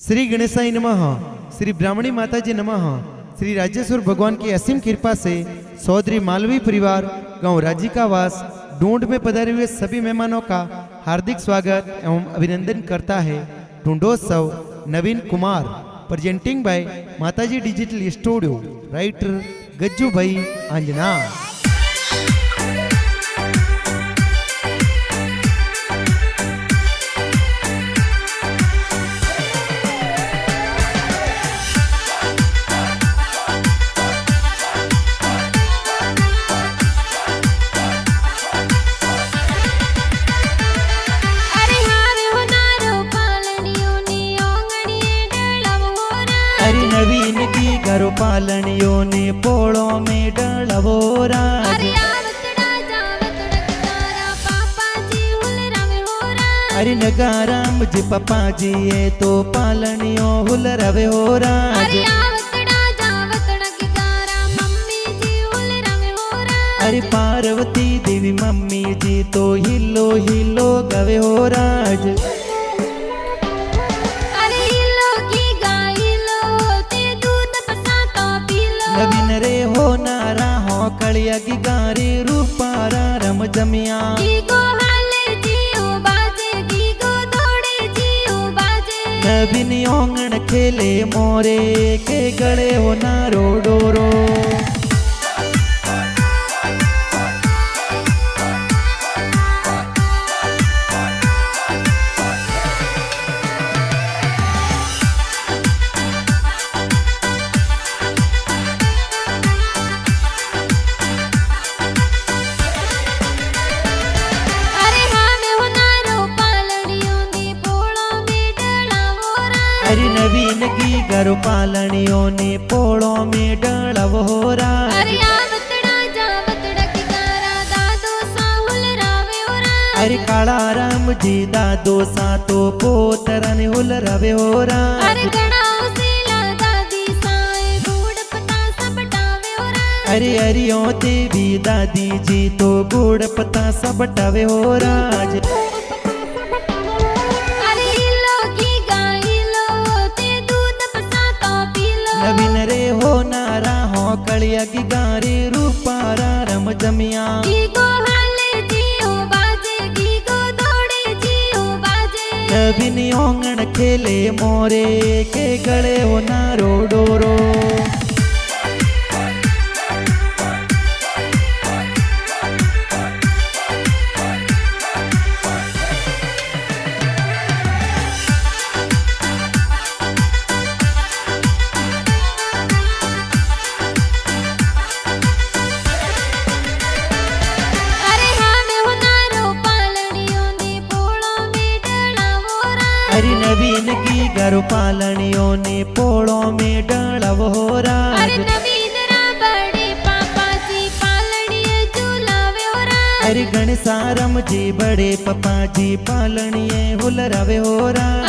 श्री गणेशाय नमः। श्री ब्राह्मणी माता जी नमः। श्री राजेश्वर भगवान की असीम कृपा से सौदरी मालवी परिवार गांव राजिकावास ढूंढ में पधारे हुए सभी मेहमानों का हार्दिक स्वागत एवं अभिनंदन करता है ढूंढोत्सव नवीन कुमार। प्रेजेंटिंग बाय माताजी डिजिटल स्टूडियो। राइटर गज्जू भाई अंजना। नवीन की घरो पालनियों ने पोड़ो में डलवोरा। अरे नगारा मुझे पापा जी ये तो पालनियों हुल रवे हो राज। अरे पार्वती देवी मम्मी जी तो हिलो हिलो गवे हो राज। नवीन रे हो नारा हो कलिया की गारी रूपारा रम जमिया। नवीन ओंगण खेले मोरे के गले हो नारो डोरो। नवीन की घरो पालनियों ने पोड़ों में डलवोरा। अरे काला राम जी दादो सा तो पोतरन हुल रवे हो राज। अरे हरियो देवी दादी जी तो गुड़ पता सब टवे हो राज। नवीन रे हो नारा हो कलिया की गारी रूपारा रम जमिया। नवीन ओंगण खेले मोरे के गले हो नारो डोरो। नवीन की घरो पालनियों ने पोड़ों में डलवोरा। अरे गणेशारम जी बड़े पापा जी पालनिये हुल रवे हो राज।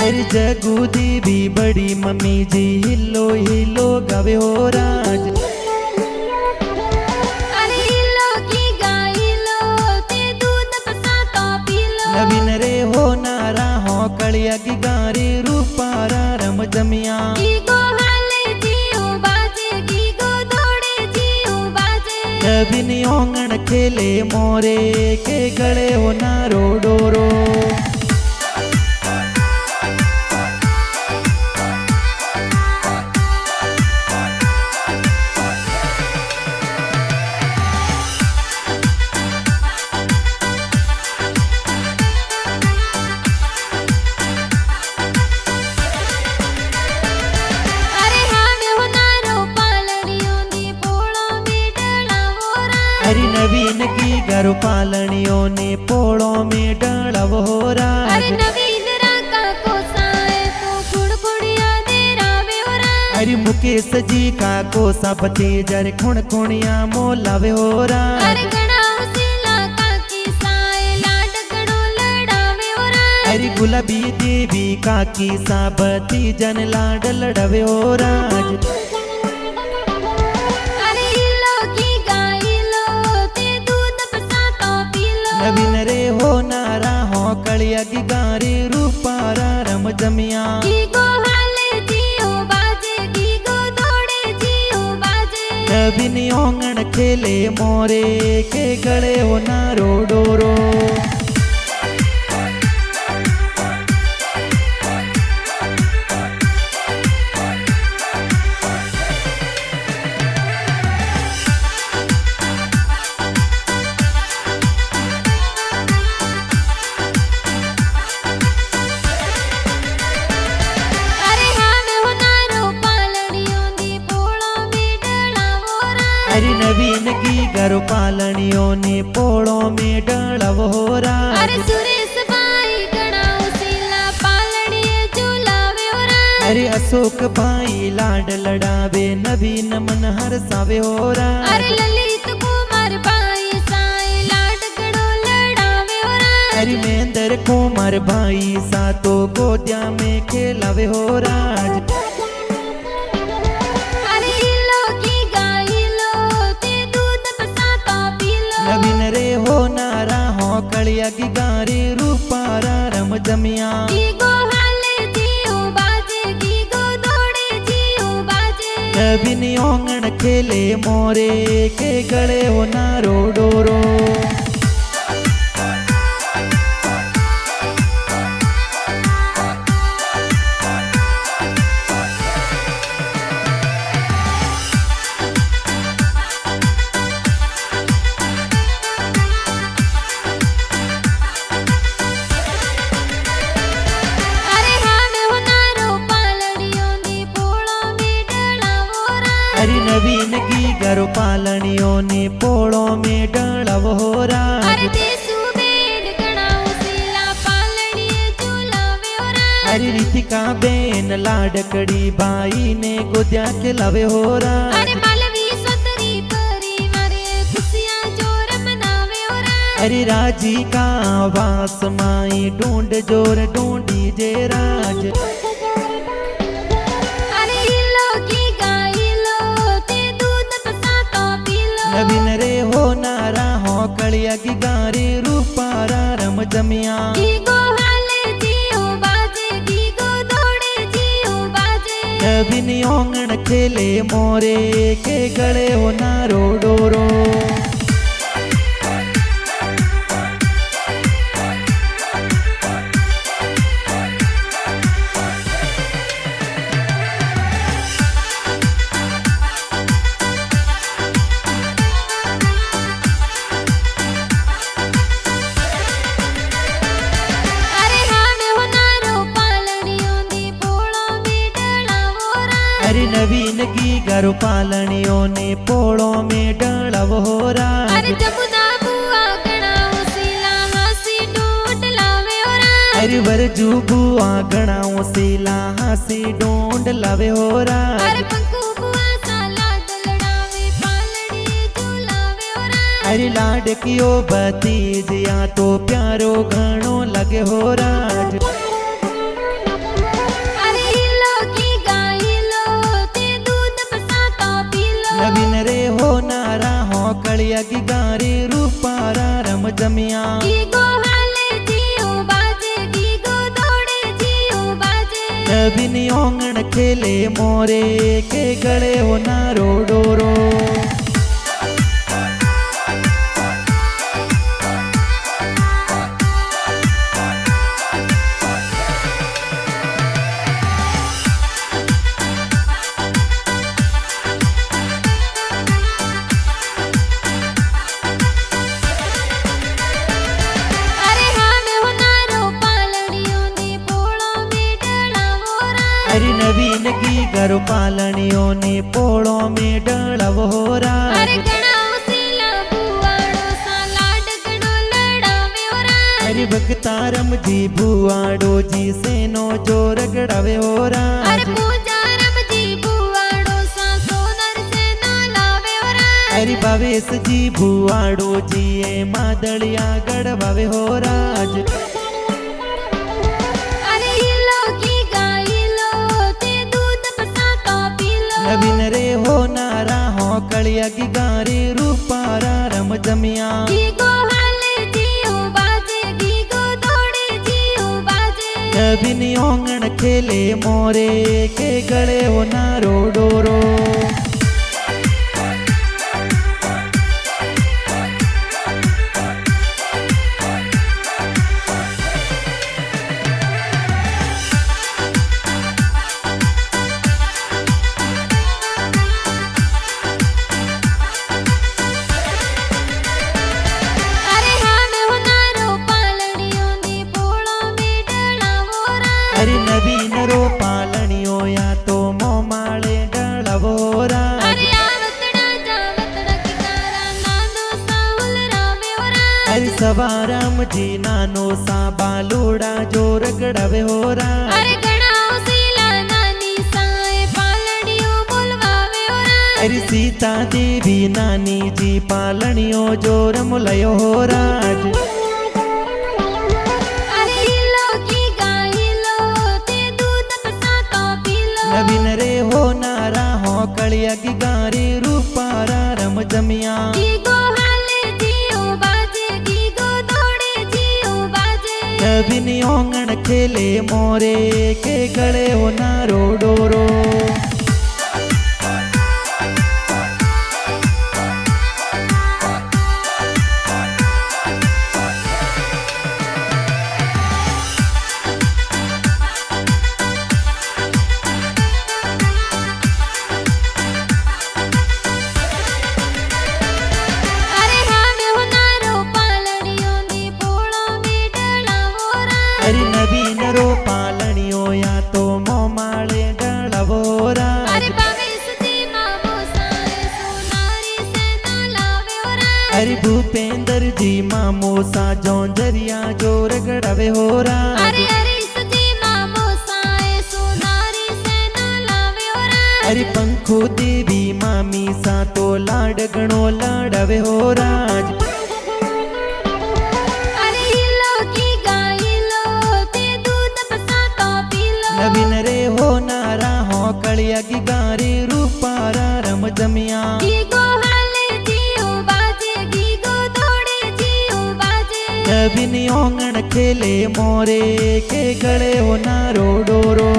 अरे जगू देवी बड़ी मम्मी जी हिलो हिलो गवे हो राज। नवीन रे हो नारा हो कलिया की गारी रूपारा रम जमिया। नवीन ओंगण खेले मोरे के गले हो नारो डोरो। नवीन की घरो पालनियों ने पोड़ों में डलवोरा। अरे मुकेश जी का कोसा भतीजर खुण खुणिया मोलावे हो राज। अरे गुलाबी देवी का की सा भतीजन लाड लड़वे हो राज। नवीन रे होनारा हो कलियागी गारे रूपारा रम जमिया गीगो हाले जियो बाजे गीगो दौड़े जियो बाजे नवीनी ओंगण खेले मोरे के गले होनारो डोरो नवीन की घरो पालनियों ने पोड़ों में डलवोरा अरे सुरेश भाई गणाओ सिला पालनिए झूलावे ओरा अरे अशोक भाई लाड लड़ावे नवीन मन हर सावे होरा अरे ललित कुमार भाई साई लाड गणो लड़ावे ओरा अरे महेंद्र कुमार भाई सातो गोदिया में खेलावे होरा नवीन रे होनारा हो कलियागी गारे रूपारा रम जमिया गीगो हाले जियो बाजे गीगो दौड़े जियो बाजे नवीन ओंगण खेले मोरे के गले होनारो डोरो नवीन की घरो पालनियों ने पोड़ों में डलवोरा अरे देसु बेन गणाओ सिला पालनिए झूलावे ओरा अरे रितिका बेन लाडकड़ी भाई ने गोदिया खिलावे होरा अरे मालवी सुंदरी परिवारे खुशियां जोर मनावे ओरा अरे राजी का वास माई ढूंढ जोर ढूंढी जे राज नवीन रे होनारा हो कलियागी गारे रूपारा रम जमिया गीगो हाले जियो बाजे गीगो दौड़े जियो बाजे नवीन ओंगण खेले मोरे के गले होनारो डोरो नवीन की घरो पालनियों ने पोड़ों में डलवोरा अरे जमुना बुआ गणाओ सिला हासी ढूंढ लावे ओरा अरे वरजू बुआ गणाओ सिला हासी ढूंढ लावे होरा अरे पंकु बुआ सा लाड लड़ावे पालनिए झूलावे ओरा अरे लाड कियो भतीजिया तो प्यारो घणो लगे होरा नवीन रे होनारा हो कलियागी गारे रूपारा रम जमिया गीगो हाले जियो बाजे गीगो दौड़े जियो बाजे नवीन ओंगण खेले मोरे के गले होनारो डोरो नवीन की घरो पालनियों ने पोड़ों में डलवोरा अरे गणाओ सिला बुआड़ो सा लाड गणो लड़ावे ओरा अरे भक्तारम जी बुआड़ो जी से नो जोर गड़ावे होरा अरे पूजारम जी बुआड़ो सा सोनर से ना लावे ओरा अरे भावेश जी बुआड़ो जी ए मादलिया गड़वावे होरा नवीन रे होनारा हो कलियागी गारे रूपारा रम जमिया गीगो हाले जियो बाजे नवीन ओंगण खेले मोरे के गले हो नारो डोरो। અરે હામે હોનારો પાલણીઓ ની પોળો મેડળાવો રા अरे नवीन रो पालनियो या तो मोमाळे डळवोरा। અરે આવતડા જાવતડા કિનારા નાનો સાહુલ રાવે ઓરા अरे सवाराम जी नानो सा बालूड़ा जो रगड़वे होरा। અરે ગણાઓ શીલા નાની સાએ પાલણીઓ બોલવાવે ઓરા अरे सीता देवी नानी जी पालनियो जो रमुलयो होराज। અરે હિલો કી ગાહિલો તે દૂધ પસાતો પીલો नवीन रे हो नारा हो कलिया की गारी रूपारा रम जमिया। ગીગો હાલે જીઓ બાજે ગીગો દોડે જીઓ બાજે नवीन ओंगण खेले मोरे के गले हो नारो डोरो। અરે હામે હોનારો પાલણીઓ ની પોળો મેડળાવો રા अरे नवीन रो पालनियो या तो मोमाळे डळवोरा। અરે પાવે સુધી મામો સાએ સોનારી સેના લાવે ઓરા अरे भूपेंद्र जी मामो सा जौंजरिया जो रगड़वे होरा। અરે અરે સુધી મામો સાએ સોનારી સેના લાવે ઓરા अरे पंखो देवी मामी सा तो लाड गणो लाडवे होराज। અરે હિલો કી ગાહિલો તે દૂધ પસાતો પીલો नवीन रे हो नारा हो कलिया की गारी रूपारा रम जमिया। ગીગો હાલે જીઓ બાજે ગીગો દોડે જીઓ બાજે नवीन ओंगण खेले मोरे के गले हो नारो डोरो।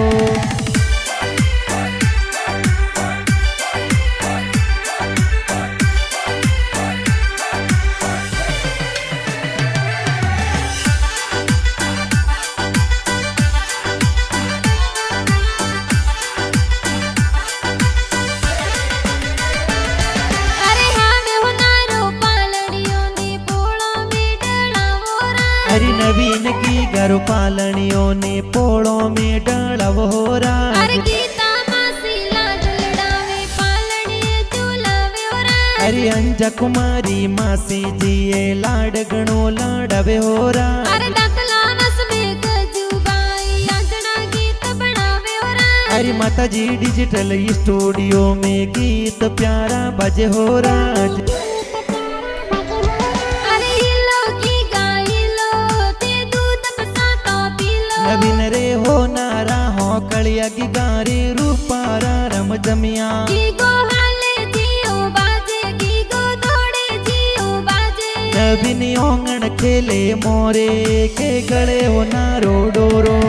અરે હામે હોનારો પાલણીઓ ની પોળો મેડળાવો રા अरे नवीन की घर पालनियों ने पोड़ो में डळवो होराज। અરે ગીતા માસી લાડ લડાવે પાલણીએ ઝૂલાવે ઓરા अरे अंजा कुमारी मासी जी ये लाड गणो लाडवे होराज। અરે દાખલા વસમે ગજુબાઈ આંગણા ગીત બનાવે ઓરા अरे माता जी डिजिटल स्टूडियो में गीत प्यारा बजे होराज। અરે હિલો કી ગાહિલો તે દૂધ પસાતો પીલો नवीन रे हो नारा हो कलिया की गारी रूपारा रम जमिया। ગીગો હાલે જીઓ બાજે ગીગો દોડે જીઓ બાજે नवीन ओंगण खेले मोरे के गले हो नारो डोरो।